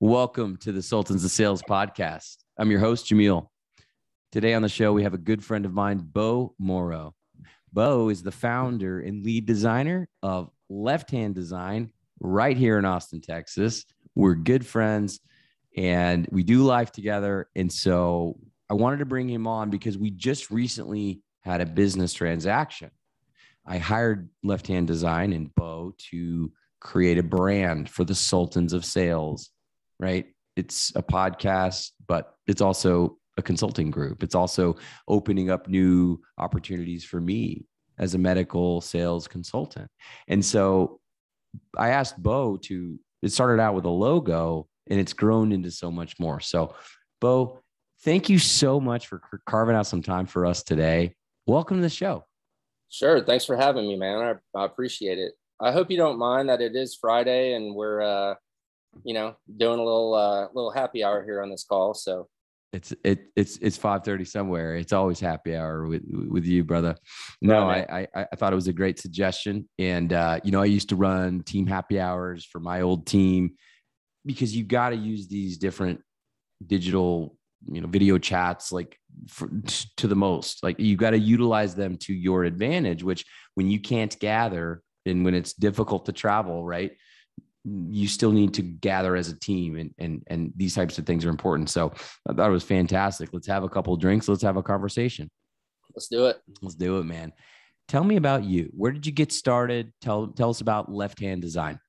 Welcome to the Sultans of Sales podcast. I'm your host, Jamil. Today on the show, we have a good friend of mine, Beau Morrow. Beau is the founder and lead designer of Left Hand Design right here in Austin, Texas. We're good friends and we do life together. And so I wanted to bring him on because we just recently had a business transaction. I hired Left Hand Design and Beau to create a brand for the Sultans of Sales. Right? It's a podcast, but it's also a consulting group. It's also opening up new opportunities for me as a medical sales consultant. And so I asked Beau it started out with a logo and it's grown into so much more. So Beau, thank you so much for carving out some time for us today. Welcome to the show. Sure. Thanks for having me, man. I appreciate it. I hope you don't mind that it is Friday and we're, doing a little happy hour here on this call. So it's 5:30 somewhere. It's always happy hour with you, brother. No, right, I thought it was a great suggestion. And, I used to run team happy hours for my old team because you got to use these different digital, video chats, to the most, like you got to utilize them to your advantage, which when you can't gather and when it's difficult to travel, right, you still need to gather as a team and these types of things are important. So I thought it was fantastic. Let's have a couple of drinks. Let's have a conversation. Let's do it. Let's do it, man. Tell me about you. Where did you get started? Tell us about Left Hand Design.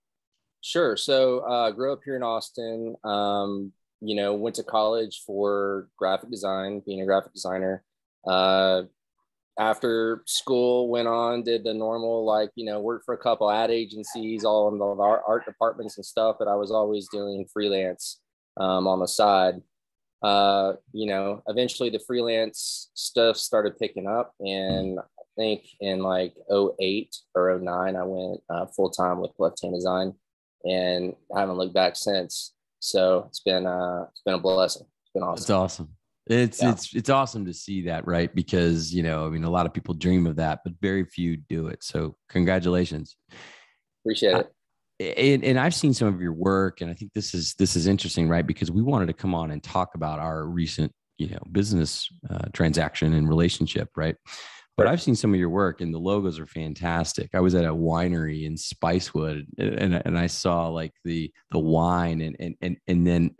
Sure. So grew up here in Austin, went to college for graphic design, being a graphic designer. After school, went on, did the normal, worked for a couple ad agencies, all in the art departments and stuff, but I was always doing freelance on the side. Eventually the freelance stuff started picking up. And I think in 08 or 09, I went full-time with Left Hand Design and I haven't looked back since. So it's been a blessing. It's been awesome. It's awesome. It's awesome to see that, right? Because, a lot of people dream of that, but very few do it. So congratulations. Appreciate it. And I've seen some of your work and I think this is interesting, right? Because we wanted to come on and talk about our recent, business transaction and relationship, right? But I've seen some of your work and the logos are fantastic. I was at a winery in Spicewood and I saw the wine and then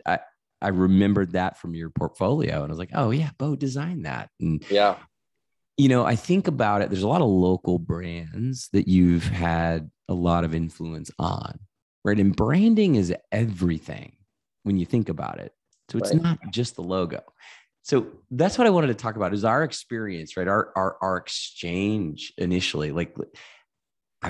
I remembered that from your portfolio and I was like, oh yeah, Beau designed that. And yeah, I think about it. There's a lot of local brands that you've had a lot of influence on, right? And branding is everything when you think about it. So it's not just the logo. So that's what I wanted to talk about is our experience, right? Our exchange initially. I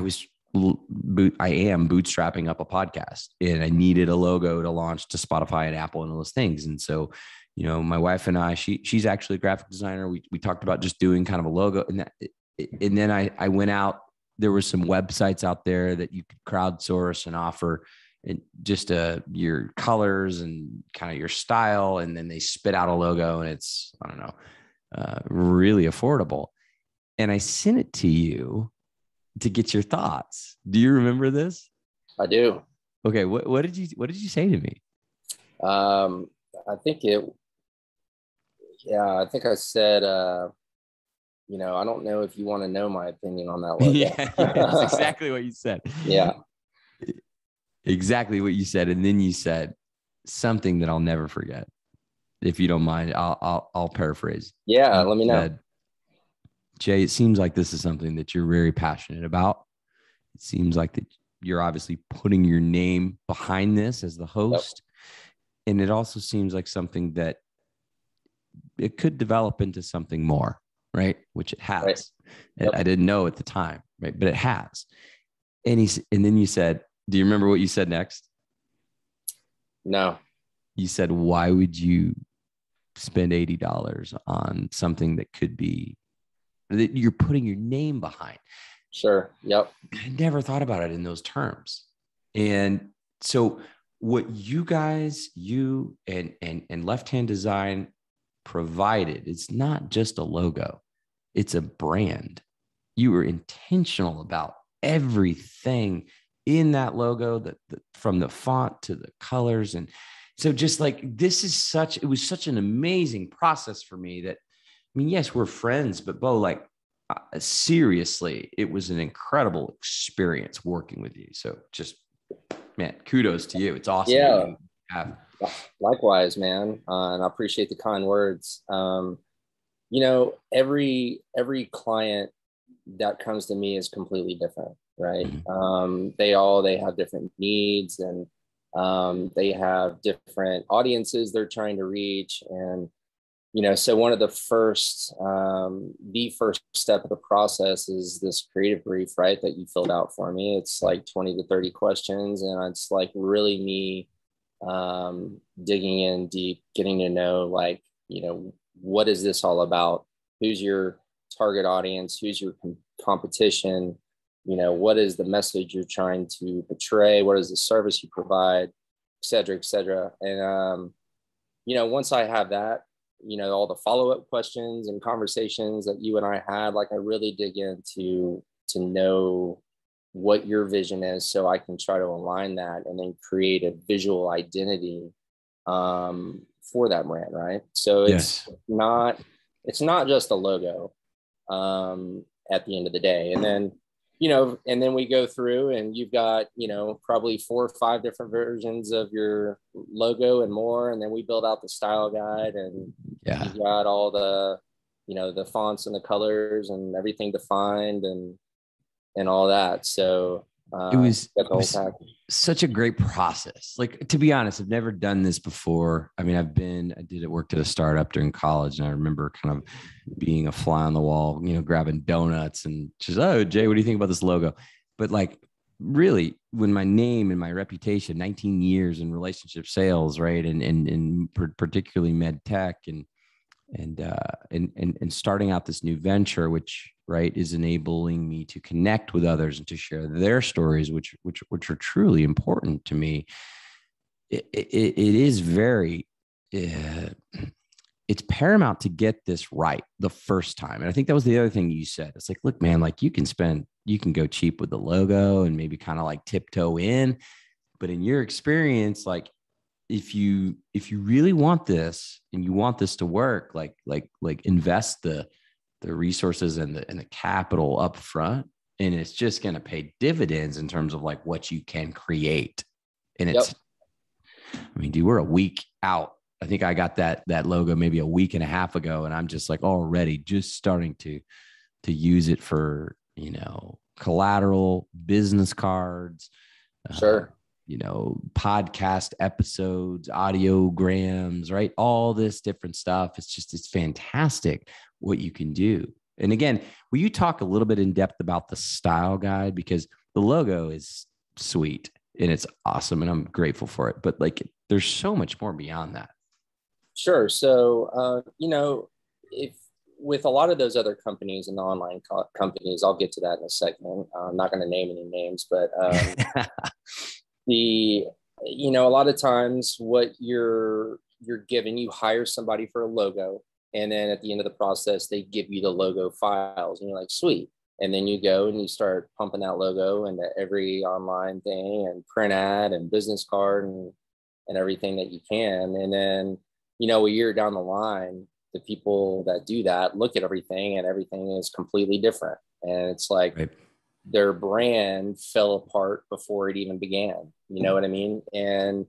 am bootstrapping up a podcast and I needed a logo to launch to Spotify and Apple and all those things. And so, my wife and I, she's actually a graphic designer. We talked about just doing kind of a logo and then I went out, there were some websites out there that you could crowdsource and offer and just your colors and kind of your style. And then they spit out a logo and it's, I don't know, really affordable. And I sent it to you to get your thoughts. Do you remember this? I do. Okay. What did you say to me? I think I said, I don't know if you want to know my opinion on that logo. Yeah, that's exactly what you said. Yeah. Exactly what you said. And then you said something that I'll never forget. If you don't mind, I'll paraphrase. Yeah. Let me know. Jay, it seems like this is something that you're very passionate about. It seems like that you're obviously putting your name behind this as the host. Yep. And it also seems like something that it could develop into something more, right? Which it has. Right. Yep. I didn't know at the time, right? But it has. And then you said, do you remember what you said next? No. You said, why would you spend $80 on something that could be that you're putting your name behind? Sure. Yep. I never thought about it in those terms. And so what you guys, and Left Hand Design provided, it's not just a logo, it's a brand. You were intentional about everything in that logo, that from the font to the colors. And So just like, it was such an amazing process for me that, I mean, yes, we're friends, but Beau, like, seriously, it was an incredible experience working with you. So just, man, kudos to you. It's awesome. Yeah. Likewise, man. And I appreciate the kind words. Every client that comes to me is completely different, right? Mm-hmm. They have different needs, and they have different audiences they're trying to reach. And, so one of the first step of the process is this creative brief, right? That you filled out for me. It's like 20 to 30 questions. And it's like really me digging in deep, getting to know, like, what is this all about? Who's your target audience? Who's your competition? What is the message you're trying to portray? What is the service you provide, et cetera, et cetera. And, once I have that, all the follow-up questions and conversations that you and I had, like, I really dig into to know what your vision is, so I can try to align that and then create a visual identity for that brand, right? So it's not just a logo at the end of the day. And then we go through, and you've got, probably 4 or 5 different versions of your logo and more. And then we build out the style guide, and you've got all the, the fonts and the colors and everything defined and all that. So it was such a great process. Like, to be honest, I've never done this before. I mean, worked at a startup during college, and I remember kind of being a fly on the wall, grabbing donuts and just, oh, Jay, what do you think about this logo? But like, really, when my name and my reputation, 19 years in relationship sales, right, and particularly med tech, and starting out this new venture, which, right, is enabling me to connect with others and to share their stories, which are truly important to me. It is very, it's paramount to get this right the first time. And I think that was the other thing you said. It's like, look, man, like, you can go cheap with the logo and maybe kind of like tiptoe in, but in your experience, like, if you really want this and you want this to work, like invest the resources and the capital up front, and it's just going to pay dividends in terms of like what you can create. And it's, I mean, dude, we're a week out. I think I got that logo maybe a week and a half ago, and I'm just like already just starting to use it for, collateral, business cards. Sure. Podcast episodes, audiograms, right? All this different stuff. It's fantastic what you can do. And again, will you talk a little bit in depth about the style guide? Because the logo is sweet and it's awesome, and I'm grateful for it. But like, there's so much more beyond that. Sure. So, if with a lot of those other companies and the online companies, I'll get to that in a second. I'm not going to name any names, but a lot of times what you're given, you hire somebody for a logo, and then at the end of the process, they give you the logo files, and you're like, sweet. And then you go and you start pumping that logo into every online thing and print ad and business card and everything that you can. And then, a year down the line, the people that do that look at everything, and everything is completely different. And it's like, right, their brand fell apart before it even began. You know what I mean? And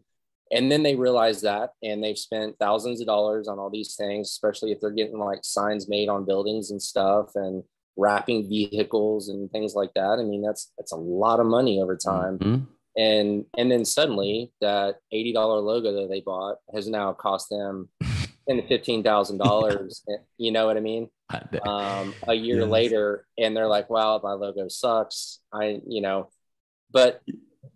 then they realize that, and they've spent thousands of dollars on all these things, especially if they're getting like signs made on buildings and stuff, and wrapping vehicles and things like that. I mean, that's a lot of money over time. Mm-hmm. And then suddenly that $80 logo that they bought has now cost them $10,000 to $15,000. You know what I mean? A year later, and they're like, wow, my logo sucks. But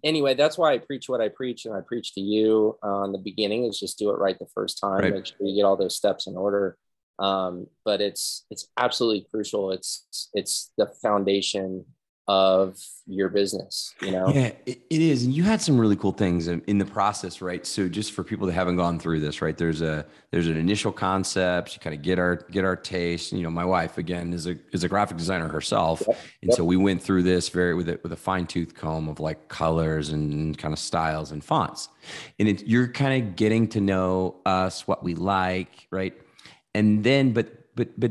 anyway, that's why I preach what I preach, and I preach to you in the beginning is just do it right the first time. Right. Make sure you get all those steps in order. But it's absolutely crucial. It's the foundation of your business, Yeah, it is. And you had some really cool things in the process, right? So just for people that haven't gone through this, right? There's an initial concept. You kind of get our taste. You know, my wife again is a graphic designer herself, Yep. and so Yep. we went through this very with a fine tooth comb of like colors and kind of styles and fonts, and you're kind of getting to know us, what we like, right? And then, but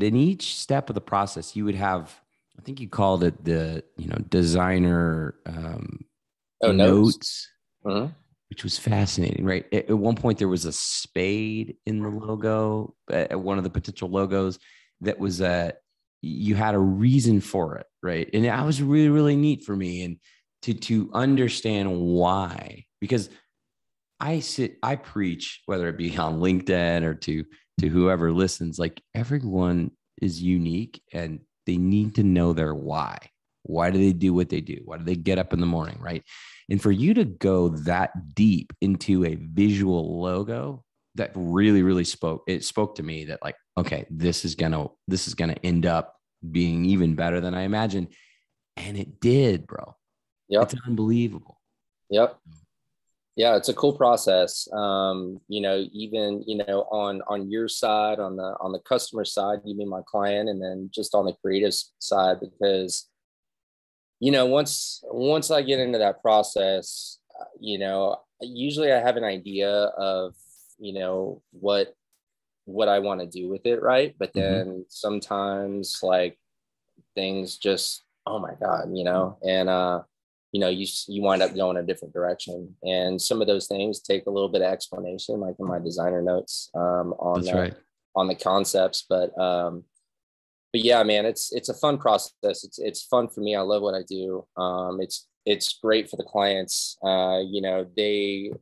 in each step of the process, you would have, I think you called it the, designer Oh, notes. notes, Mhm. which was fascinating, right? At one point, there was a spade in the logo, at one of the potential logos that was you had a reason for it, right? And that was really, really neat for me. And to understand why, because I preach, whether it be on LinkedIn or to whoever listens, like everyone is unique and they need to know their why. Why do they do what they do? Why do they get up in the morning? Right. And for you to go that deep into a visual logo that really, really spoke to me that like, okay, this is gonna end up being even better than I imagined. And it did, bro. It's Yep. unbelievable. Yep. Yeah, it's a cool process. Even, on your side, on the customer side, you mean my client, and then just on the creative side, because, once I get into that process, usually I have an idea of, what I want to do with it, right? But Mm-hmm. then sometimes like things just, oh my God, and you wind up going a different direction, and some of those things take a little bit of explanation, like in my designer notes, That's right. on the concepts. But yeah, man, it's a fun process. It's fun for me. I love what I do. It's great for the clients. They,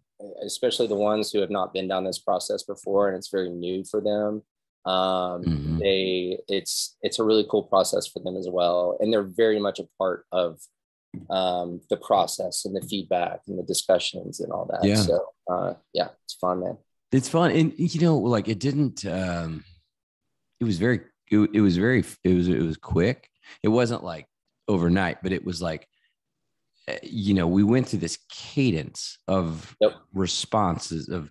especially the ones who have not been down this process before and it's very new for them. Mm-hmm. It's a really cool process for them as well, and they're very much a part of the process and the feedback and the discussions and all that. Yeah. So yeah, it's fun, man. It's fun. And like it didn't it was very it was very it was quick. It wasn't like overnight, but it was like we went through this cadence of Yep. responses of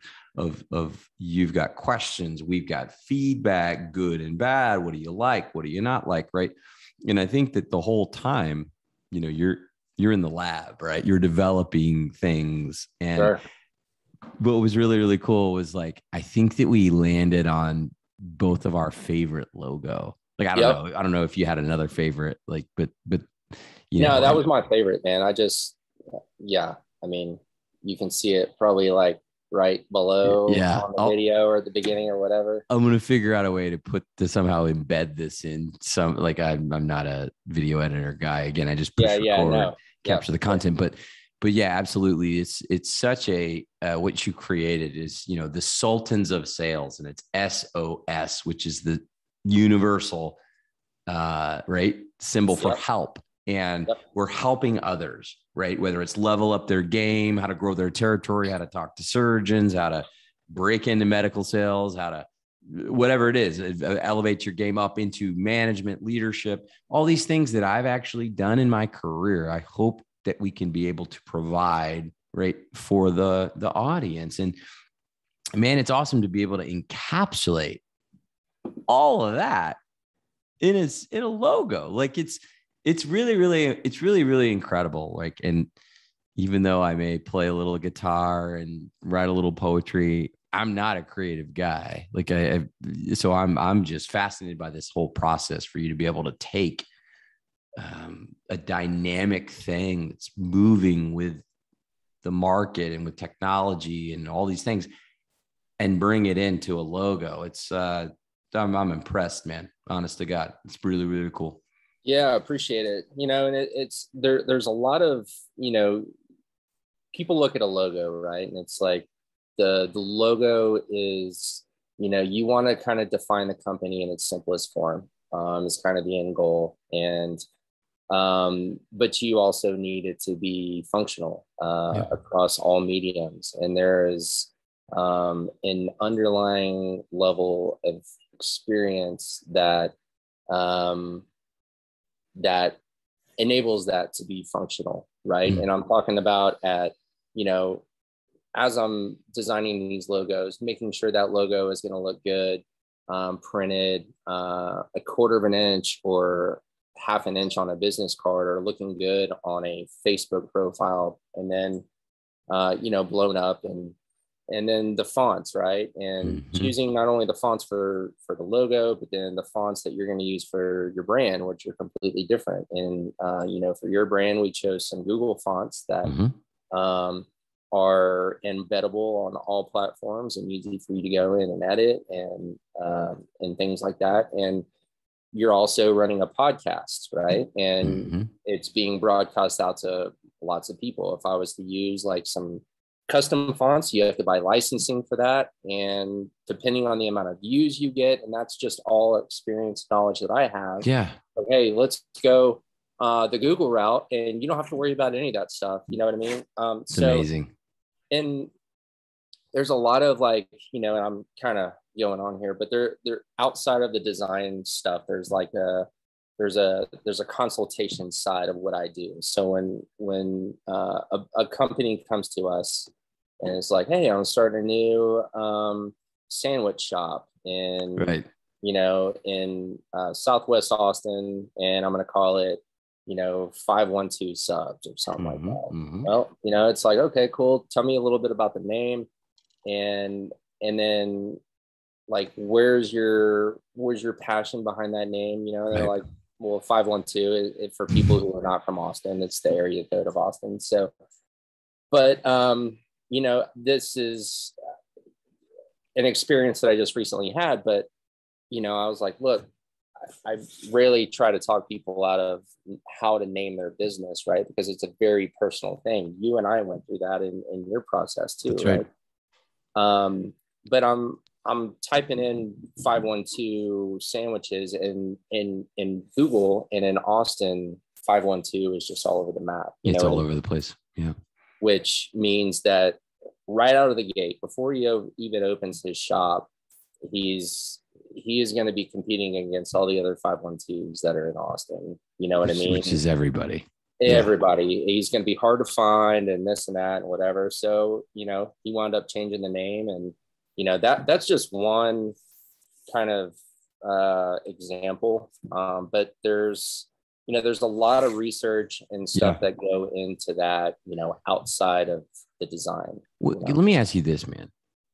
you've got questions, we've got feedback, good and bad. What do you like? What do you not like? Right. And I think that the whole time, you're in the lab, right? You're developing things. And Sure. what was really, really cool was like, I think that we landed on both of our favorite logo. Like, I don't Yep. know. I don't know if you had another favorite, like, but, No, that and was my favorite, man. Yeah, I mean, you can see it probably like right below yeah, on the video or at the beginning or whatever. I'm going to figure out a way to somehow embed this in some, like I'm not a video editor guy. Again, I just Yeah, push yeah, record, no. Yep. capture the content, but yeah, absolutely. It's such a, what you created is, the Sultans of Sales, and it's SOS, which is the universal, right, symbol for Yep. help. And Yep. we're helping others, right? Whether it's level up their game, how to grow their territory, how to talk to surgeons, how to break into medical sales, how to, whatever it is, elevate your game up into management, leadership, all these things that I've actually done in my career. I hope that we can be able to provide, right, for the audience. And man, it's awesome to be able to encapsulate all of that in a logo. Like it's really, really incredible. Like, and even though I may play a little guitar and write a little poetry, I'm not a creative guy. Like so I'm just fascinated by this whole process for you to be able to take a dynamic thing that's moving with the market and with technology and all these things and bring it into a logo. It's I'm impressed, man. Honest to God, it's really, really cool. Yeah, I appreciate it. And it's there. There's a lot of people look at a logo, right, and it's like the logo is you want to kind of define the company in its simplest form. Is kind of the end goal, and but you also need it to be functional Yeah. across all mediums, and there is an underlying level of experience that that enables that to be functional, right? And I'm talking about at, you know, as I'm designing these logos, making sure that logo is going to look good, printed a quarter of an inch or half an inch on a business card, or looking good on a Facebook profile, and then you know, blown up, and then the fonts, right? And choosing not only the fonts for the logo, but then the fonts that you're going to use for your brand, which are completely different. And you know, for your brand, we chose some Google fonts that are embeddable on all platforms and easy for you to go in and edit and things like that. And you're also running a podcast, right? And it's being broadcast out to lots of people. If I was to use like some custom fonts, you have to buy licensing for that. And depending on the amount of views you get, and that's just all experience knowledge that I have. Yeah. Okay, let's go the Google route, and you don't have to worry about any of that stuff. You know what I mean? It's amazing. And there's a lot of like, you know, and I'm kind of going on here, but they're outside of the design stuff. There's like there's a consultation side of what I do. So when a company comes to us and it's like, hey, I'm starting a new sandwich shop in you know, in Southwest Austin, and I'm going to call it, you know, 512 subs or something like that. Well, you know, it's like, okay, cool. Tell me a little bit about the name, and then like, where's your passion behind that name? You know, and they're like, well, 512 for people who are not from Austin, it's the area code of Austin. So, but you know, this is an experience that I just recently had, but you know, I was like, look, I rarely try to talk people out of how to name their business, right? Because it's a very personal thing. You and I went through that in your process too. That's right. But I'm typing in 512 sandwiches in Google, and in Austin, 512 is just all over the map. It's all over the place. Yeah. Which means that right out of the gate, before he even opens his shop, he is going to be competing against all the other 512s that are in Austin. You know what I mean? Which is everybody. Everybody. Yeah. He's going to be hard to find and this and that and whatever. So, you know, he wound up changing the name, and, you know, that's just one kind of example. But there's a lot of research and stuff that go into that, you know, outside of the design. Well, let me ask you this, man,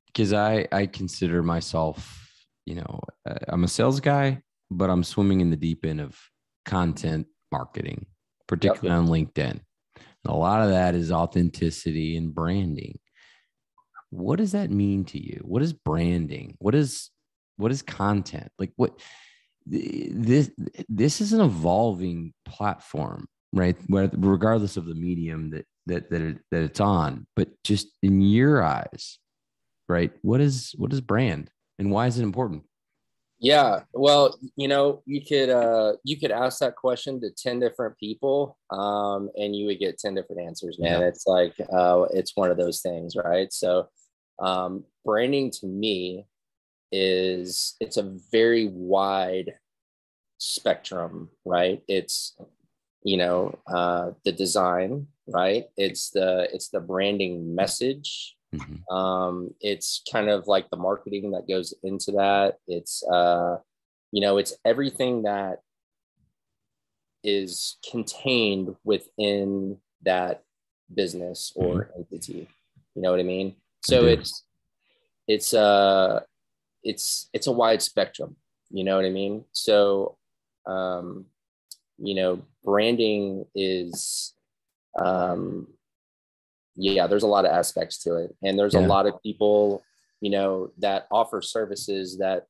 because I consider myself, you know, I'm a sales guy, but I'm swimming in the deep end of content marketing, particularly on LinkedIn. And a lot of that is authenticity and branding. What does that mean to you? What is branding? What is content? Like, what this is an evolving platform, right? Where, regardless of the medium that it's on, but just in your eyes, right? What is brand? And why is it important? Yeah, well, you know, you could ask that question to 10 different people, and you would get 10 different answers, man. Yeah. It's like, it's one of those things, right? So, branding to me it's a very wide spectrum, right? It's, you know, the design, right? It's the branding message. It's kind of like the marketing that goes into that. It's you know, it's everything that is contained within that business or entity. You know what I mean? So it's a wide spectrum. You know what I mean? So you know, branding is there's a lot of aspects to it, and there's a lot of people, you know, that offer services that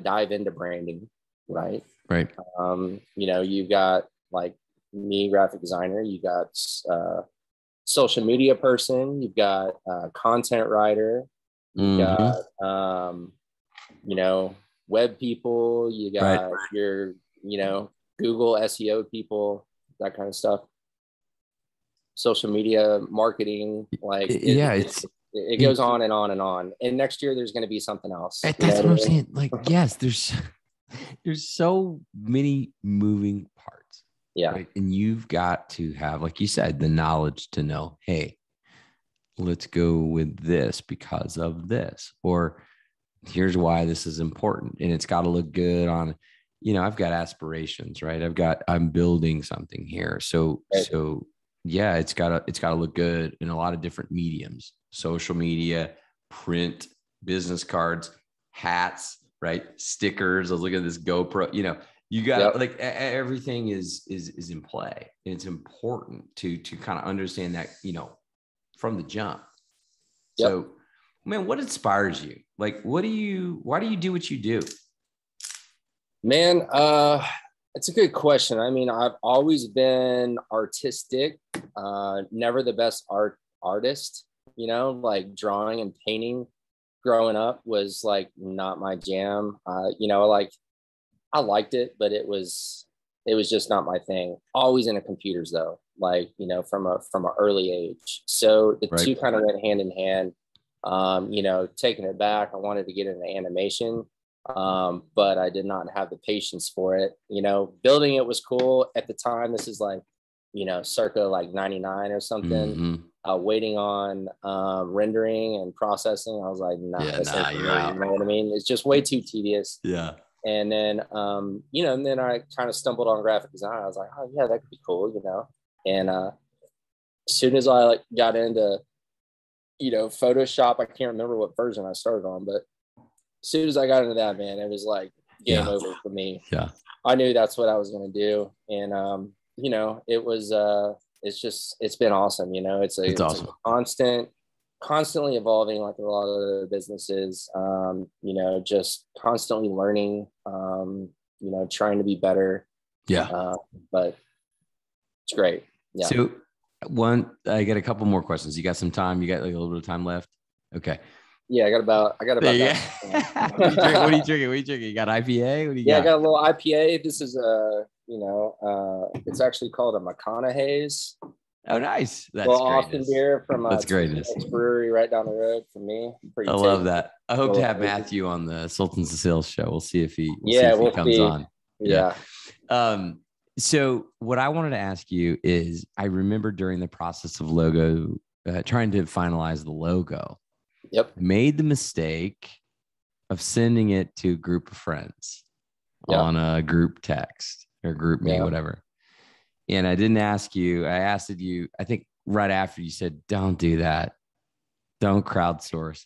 dive into branding, right? You know, you got like me, graphic designer, you got social media person, you've got content writer, you got you know, web people, you got your, you know, Google SEO people, that kind of stuff. Social media markeing, like it goes on and on and on. And next year there's going to be something else. That's what I'm saying. Like, yes, there's so many moving parts. Yeah. Right? And you've got to have, like you said, the knowledge to know, hey, let's go with this because of this, or here's why this is important. And it's got to look good on, I've got aspirations, right? I'm building something here. So, Right. Yeah, it's gotta look good in a lot of different mediums, social media, print, business cards, hats, right? Stickers. I was looking at this GoPro, you got like everything is in play. And it's important to kind of understand that, from the jump. Yep. So, man, what inspires you? Like, why do you do what you do? Man, it's a good question. I mean, I've always been artistic, never the best artist, like drawing and painting growing up was like not my jam. Like I liked it, but it was just not my thing. Always into computers though, like, from an early age. So the two kind of went hand in hand. Taking it back, I wanted to get into animation. But I did not have the patience for it. Building it was cool at the time. This is like, circa like 99 or something. Waiting on rendering and processing. I was like, nah, you're out. You know what I mean? It's just way too tedious. Yeah. And then, and then I kind of stumbled on graphic design. I was like, oh yeah, that could be cool, And as soon as I got into, Photoshop, I can't remember what version I started on, but as soon as I got into that, man, it was like game over for me. Yeah. I knew that's what I was going to do. And, it was, it's been awesome. It's awesome. A constantly evolving, like a lot of the businesses, just constantly learning, trying to be better. Yeah. But it's great. Yeah. So I got a couple more questions. You got some time? You got like a little bit of time left? Okay. Yeah, I got about that. What are you drinking? You got IPA? What do you got? I got a little IPA. This is it's actually called a Makana Haze. Oh, nice. That's great. Austin beer from that's greatness. Brewery right down the road from me. I love that. I hope to have Matthew on the Sultans of Sales show. We'll see if he comes on. Yeah. So what I wanted to ask you is, I remember during the process of logo, trying to finalize the logo. Yep. Made the mistake of sending it to a group of friends on a group text or group me, whatever. And I didn't ask you. I asked you, I think right after you said, don't do that. Don't crowdsource.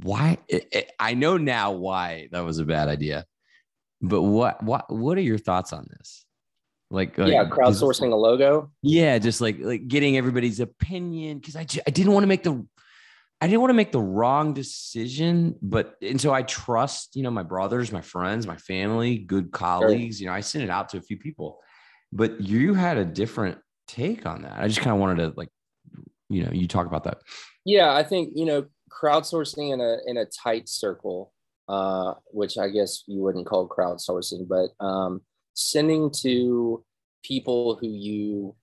Why? I know now why that was a bad idea. But what are your thoughts on this? Like crowdsourcing a logo. Yeah, just like getting everybody's opinion, because I didn't want to make the wrong decision, and so I trust, my brothers, my friends, my family, good colleagues. Sure. I sent it out to a few people, but you had a different take on that. I just kind of wanted to you talk about that. Yeah, I think crowdsourcing in a tight circle, which I guess you wouldn't call crowdsourcing, but sending to people who you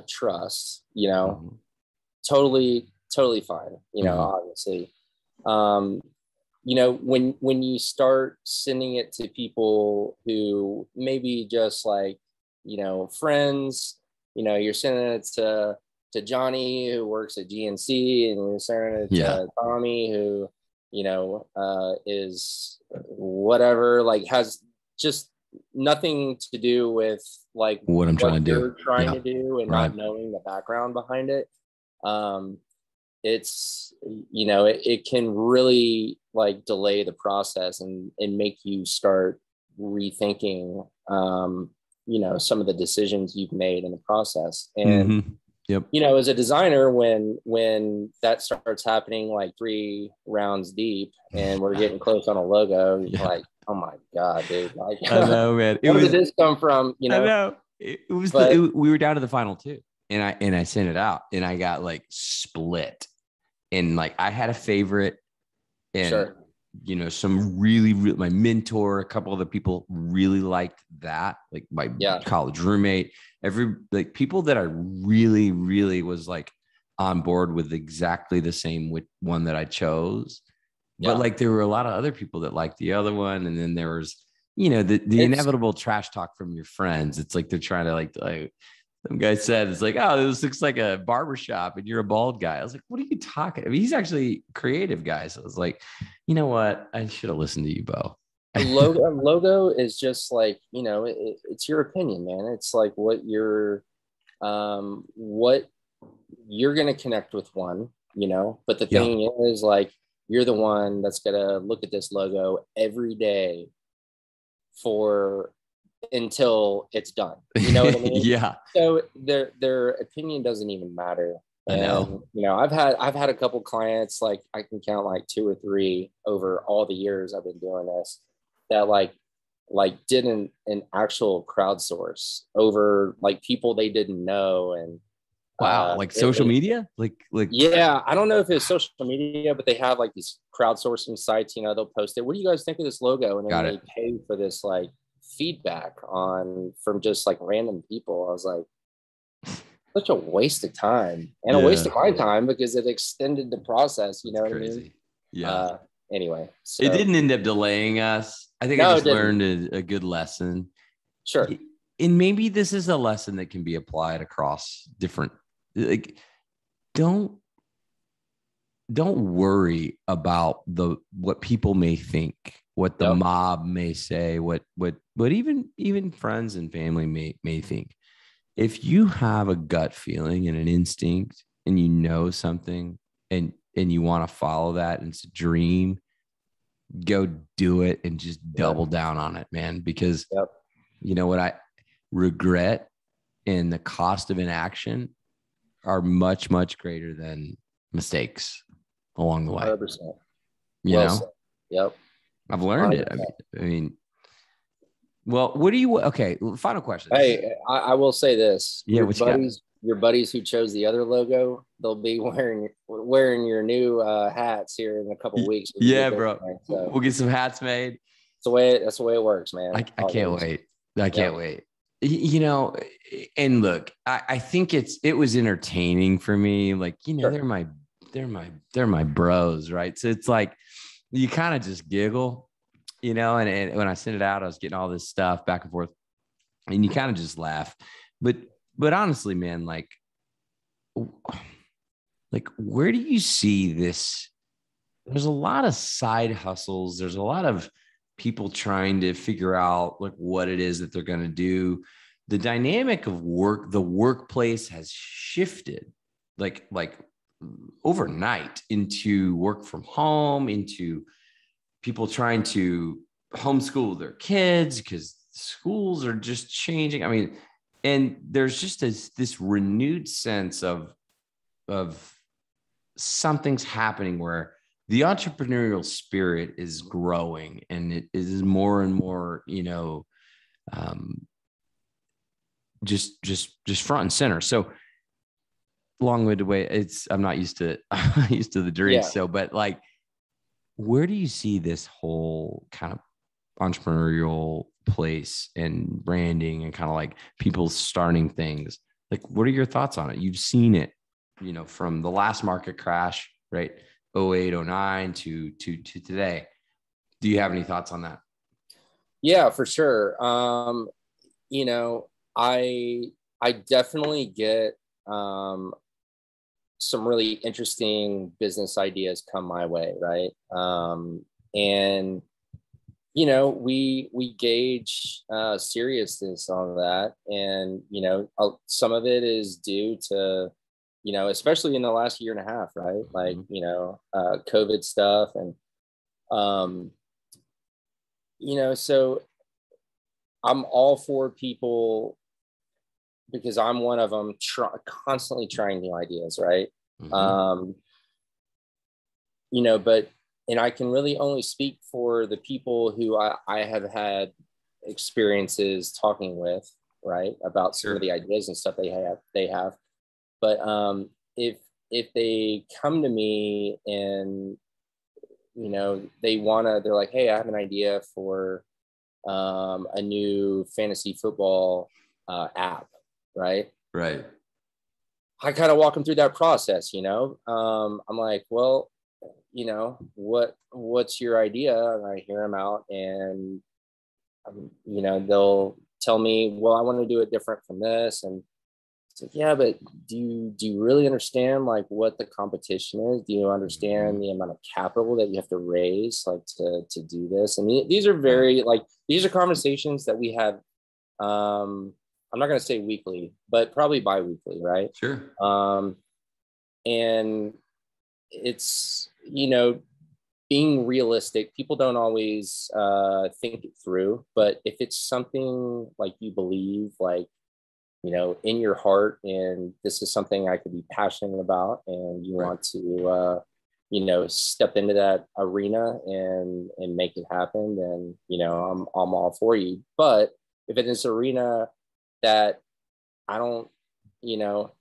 trust, totally fine, obviously. When you start sending it to people who maybe just like, friends, you're sending it to Johnny who works at GNC, and you're sending it to Tommy who, is whatever, like has just nothing to do with like what I'm trying to do and not knowing the background behind it. It's, it can really like delay the process and make you start rethinking, some of the decisions you've made in the process. And, as a designer, when that starts happening like 3 rounds deep and we're getting close on a logo, like, oh my God, dude. Like, I know, man. Where did this come from? I know. It was we were down to the final 2. And I sent it out and I got like split. And like I had a favorite, and some really my mentor, a couple other people really liked that. Like my college roommate, people that I really, really was like on board with exactly the same one that I chose. But like there were a lot of other people that liked the other one, and then there was the inevitable trash talk from your friends. It's like they're trying to like some guy said, it's like, oh, this looks like a barbershop and you're a bald guy. I was like, what are you talking? I mean, he's actually a creative guy. So I was like, you know what? I should have listened to you, Beau. Logo is just like, it's your opinion, man. It's like what you're going to connect with one, but the thing is, like, you're the one that's going to look at this logo every day until it's done. You know what I mean? Yeah. So their opinion doesn't even matter. I know. And I've had a couple clients, like I can count like 2 or 3 over all the years I've been doing this, that like did an actual crowdsource over like people they didn't know. And wow, like social media, like yeah, I don't know if it's social media, but they have like these crowdsourcing sites. They'll post it. What do you guys think of this logo? And then they pay for this like feedback from just like random people. I was like, such a waste of time and a waste of my time, because it extended the process. You know what I mean? Yeah. Anyway, so it didn't end up delaying us. I think I just learned a good lesson. Sure. And maybe this is a lesson that can be applied across different, like, don't worry about what people may think, what the mob may say, what even friends and family may think. If you have a gut feeling and an instinct and you know something and you want to follow that, and it's a dream, go do it and just double down on it, man. Because you know what, I regret and the cost of inaction are much, much greater than mistakes along the way. 100%. You know? Yep. I've learned 100%. It. I mean, well, what do you, okay, final question. Hey, I will say this. Yeah, your buddies who chose the other logo, they'll be wearing your new hats here in a couple of weeks. Yeah, bro. So we'll get some hats made. That's the way it works, man. I can't wait. I can't wait. And look, I think it was entertaining for me. Like, they're my bros, right? So it's like, you kind of just giggle, and when I sent it out, I was getting all this stuff back and forth, and you kind of just laugh. But honestly, man, like where do you see this? There's a lot of side hustles. There's a lot of people trying to figure out like what it is that they're going to do. The dynamic of work, the workplace has shifted like overnight into work from home, into people trying to homeschool their kids because schools are just changing. I mean, and there's just this renewed sense of something's happening where the entrepreneurial spirit is growing, and it is more and more, just front and center. So long-winded way, I'm not used to the drink. Yeah. So, but like, where do you see this whole kind of entrepreneurial place and branding and kind of like people starting things? Like, what are your thoughts on it? You've seen it, from the last market crash, right? 08, 09 to today. Do you have any thoughts on that? Yeah, for sure. I definitely get some really interesting business ideas come my way, right? And we gauge seriousness on that, and some of it is due to especially in the last year and a half, right? Like COVID stuff, and so I'm all for people, because I'm one of them, constantly trying new ideas, right? Mm-hmm. And I can really only speak for the people who I have had experiences talking with, right, about some of the ideas and stuff they have. But if they come to me and they're like, hey, I have an idea for a new fantasy football app, right? Right. I kind of walk them through that process, I'm like, well, what's your idea? And I hear them out, and you know, they'll tell me, well, I want to do it different from this. And it's like, yeah, but do you really understand like what the competition is? Do you understand the amount of capital that you have to raise like to do this? And these are very like, these are conversations that we have. I'm not going to say weekly, but probably bi-weekly, right? Sure. And it's, you know, being realistic. People don't always think it through, but if it's something like you believe, like, you know, in your heart, and this is something I could be passionate about, and you want to, you know, step into that arena and make it happen, then, you know, I'm all for you. But if it is an arena that I don't, you know,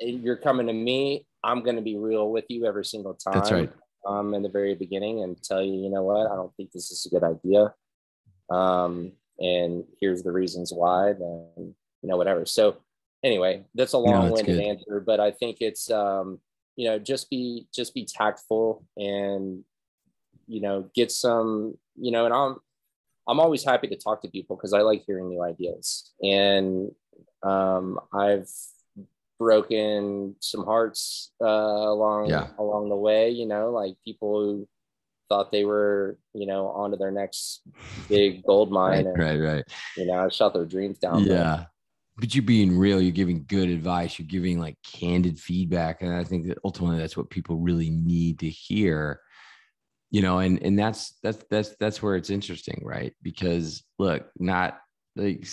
you're coming to me, I'm going to be real with you every single time. That's right. In the very beginning, and tell you, you know what, I don't think this is a good idea. And here's the reasons why, then, you know, whatever. So anyway, that's a long-winded answer, but I think it's, you know, just be tactful, and, you know, get some, you know, and I'm always happy to talk to people because I like hearing new ideas. And I've broken some hearts along the way, you know, like people who thought they were, you know, onto their next big gold mine. Right. You know, I shot their dreams down. Yeah. But you're being real, you're giving good advice, you're giving like candid feedback. And I think that ultimately that's what people really need to hear. You know, and that's where it's interesting, right? Because look, not like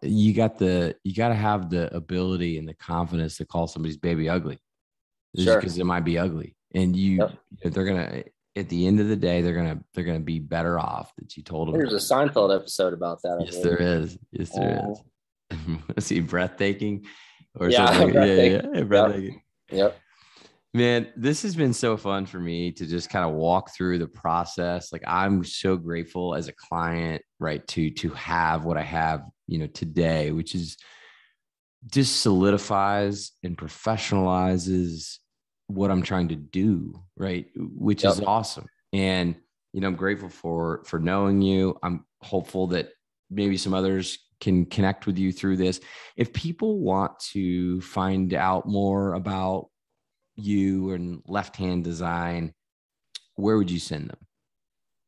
you got to have the ability and the confidence to call somebody's baby ugly, because it might be ugly, and they're gonna, at the end of the day, they're gonna be better off that you told them. There's a Seinfeld episode about that. Yes, there is. Is he breathtaking or something? Yeah, breathtaking. Yep. Man, this has been so fun for me to just kind of walk through the process. Like, I'm so grateful as a client, right, to have what I have, you know, today, which is just solidifies and professionalizes what I'm trying to do, right, which is awesome. And, you know, I'm grateful for knowing you. I'm hopeful that maybe some others can connect with you through this. If people want to find out more about you and Left Hand Design, where would you send them?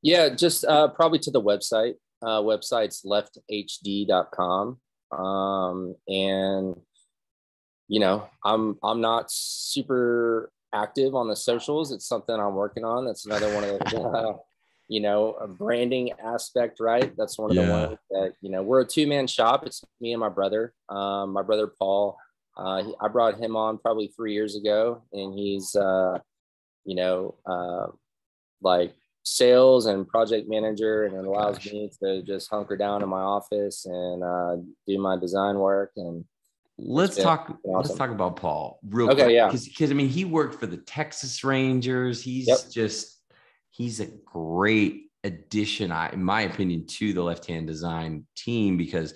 Yeah, just probably to the website. Website's lefthd.com. And, you know, I'm not super active on the socials. It's something I'm working on. That's another one of the, you know, a branding aspect, right? That's one of the ones that, you know, we're a 2-man shop. It's me and my brother Paul. I brought him on probably 3 years ago, and he's, you know, like sales and project manager, and it allows me to just hunker down in my office and do my design work. And let's talk about Paul real quick. Yeah. Because I mean, he worked for the Texas Rangers. He's he's a great addition, in my opinion, to the Left Hand Design team, because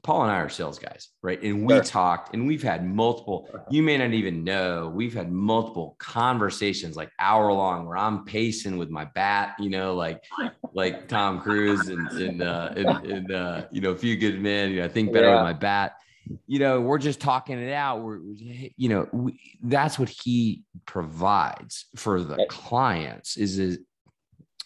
Paul and I are sales guys, right? And we talked, and we've had multiple, you may not even know, we've had multiple conversations, like hour long, where I'm pacing with my bat, you know, like Tom Cruise and you know, A Few Good Men, you know, I think better with my bat, you know, we're just talking it out. We're you know, that's what he provides for the clients is,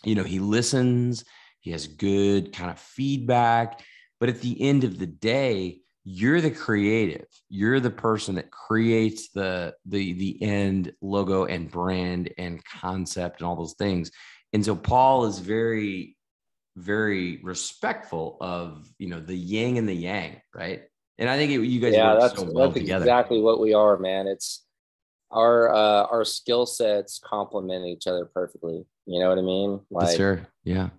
you know, he listens, he has good kind of feedback. But at the end of the day, you're the creative. You're the person that creates the end logo and brand and concept and all those things. And so Paul is very, very respectful of, you know, the yin and the yang, right? And I think you guys work so well together. Exactly what we are, man. It's our skill sets complement each other perfectly. You know what I mean? Like, sure. Yeah.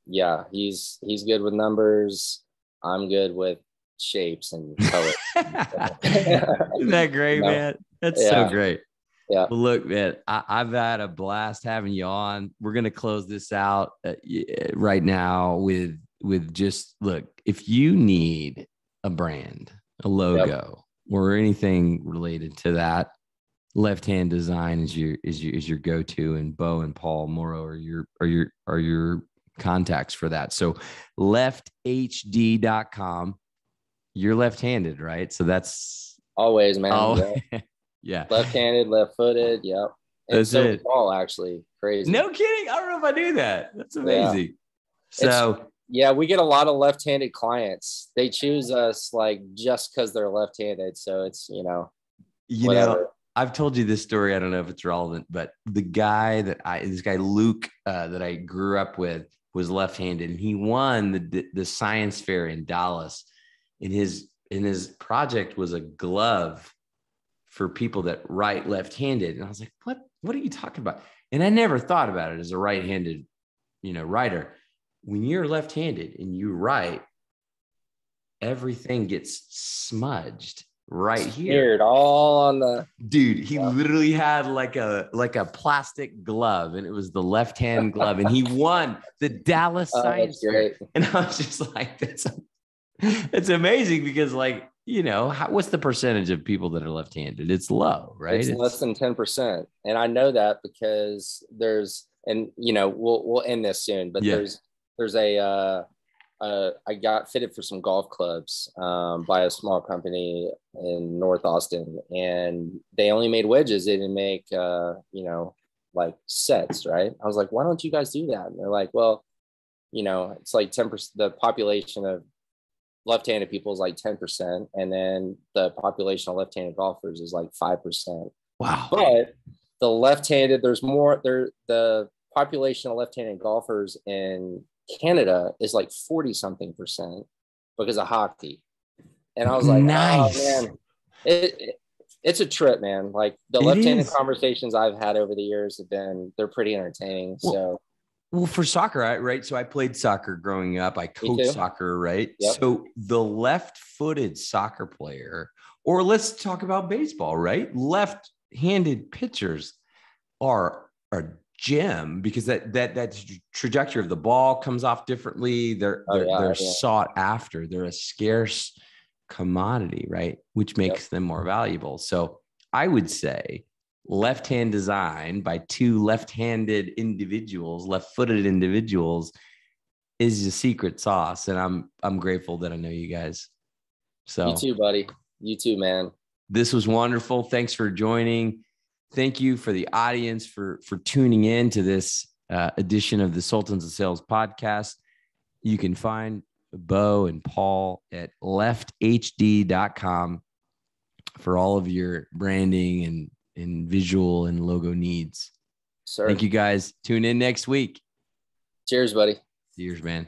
Yeah, he's good with numbers. I'm good with shapes and colors. Isn't that great, man? That's so great. Yeah. Well, look, man, I've had a blast having you on. We're going to close this out right now with just, look, if you need a brand, a logo, or anything related to that, Left Hand Design is your go-to, and Beau and Paul Morrow are your contacts for that. So lefthd.com. You're left-handed, right? So that's always, man. Oh, yeah. Yeah. Left-handed, left-footed. Yep. And That's so it. Paul, actually. Crazy. No kidding. I don't know if I knew that. That's amazing. So we get a lot of left-handed clients. They choose us like just because they're left-handed. So it's, whatever. I've told you this story. I don't know if it's relevant, but the guy this guy, Luke, that I grew up with was left-handed, and he won the science fair in Dallas. And his project was a glove for people that write left-handed. And I was like, what are you talking about? And I never thought about it as a right-handed, writer. When you're left-handed and you write, everything gets smudged right here. All on the dude. He literally had like a plastic glove, and it was the left-hand glove, and he won the Dallas Science Fair. And I was just like, it's amazing because, like, what's the percentage of people that are left-handed? It's low, right? It's less than 10%. And I know that because we'll end this soon, but there's I got fitted for some golf clubs by a small company in North Austin, and they only made wedges. They didn't make, like sets, right? I was like, why don't you guys do that? And they're like, well, it's like 10%. The population of left-handed people is like 10%. And then the population of left-handed golfers is like 5%. Wow. But the left-handed, the population of left-handed golfers in Canada is like 40-something% because of hockey. And I was like, nice. Oh man, it's a trip, man. Like the left-handed conversations I've had over the years they're pretty entertaining. Well, for soccer, right? So I played soccer growing up. I coached soccer, right? Yep. So the left-footed soccer player, or let's talk about baseball, right? Left-handed pitchers are a gem because that trajectory of the ball comes off differently. They're sought after. They're a scarce commodity, right? Which makes them more valuable. So I would say left-hand design by two left-handed individuals, left-footed individuals, is the secret sauce. And I'm grateful that I know you guys. So you too, buddy. You too, man. This was wonderful. Thanks for joining. Thank you for the audience for tuning in to this edition of the Sultans of Sales podcast. You can find Beau and Paul at lefthd.com for all of your branding and visual and logo needs. Sir. Thank you guys. Tune in next week. Cheers, buddy. Cheers, man.